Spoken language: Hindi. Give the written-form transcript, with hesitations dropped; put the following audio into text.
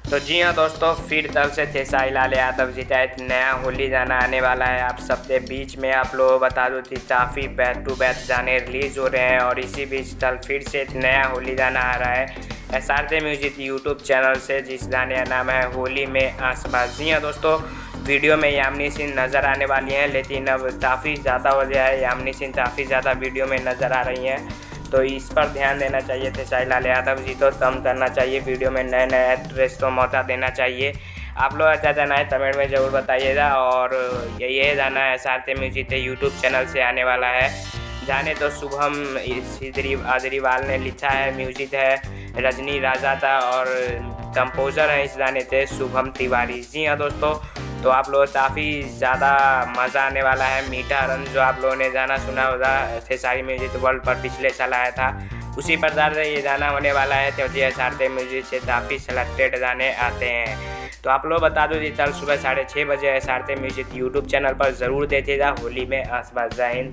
तो जी हाँ दोस्तों, फिर तब से खेसारी लाल यादव जी का एक नया होली गाना आने वाला है आप सबके बीच में। आप लोगों को बता दूँ कि काफ़ी बैक टू बैक गाने रिलीज़ हो रहे हैं और इसी बीच कल फिर से एक नया होली गाना आ रहा है SRK म्यूजिक यूट्यूब चैनल से, जिस गाने का नाम है होली में आसपास। जी हाँ दोस्तों, वीडियो में यामिनी सिंह नज़र आने वाली हैं, लेकिन अब काफ़ी ज़्यादा वजह है, यामिनी सिंह काफ़ी ज़्यादा वीडियो में नज़र आ रही हैं, तो इस पर ध्यान देना चाहिए खेसारी लाल यादव जी को, कम करना चाहिए वीडियो में, नए नए एक्ट्रेस को मौका देना चाहिए। आप लोग क्या जाना है कमेंट में ज़रूर बताइएगा। और ये गाना है SRK म्यूजिक के यूट्यूब चैनल से आने वाला है। जाने तो शुभम आदरीवाल ने लिखा है, म्यूजिक है रजनी राजा का और कंपोज़र है इस गाने के शुभम तिवारी। जी हाँ दोस्तों, तो आप लोग काफ़ी ज़्यादा मज़ा आने वाला है। मीठा रंग जो आप लोगों ने गाना सुना होगा खेसारी म्यूजिक वर्ल्ड पर पिछले साल आया था, उसी प्रकार से ये गाना होने वाला है, क्योंकि SRK म्यूजिक से काफ़ी सेलेक्टेड गाने आते हैं। तो आप लोग बता दो जी, कल सुबह 6:30 बजे SRK म्यूजिक यूट्यूब चैनल पर ज़रूर देखिएगा होली में आसपास। जय हिंद।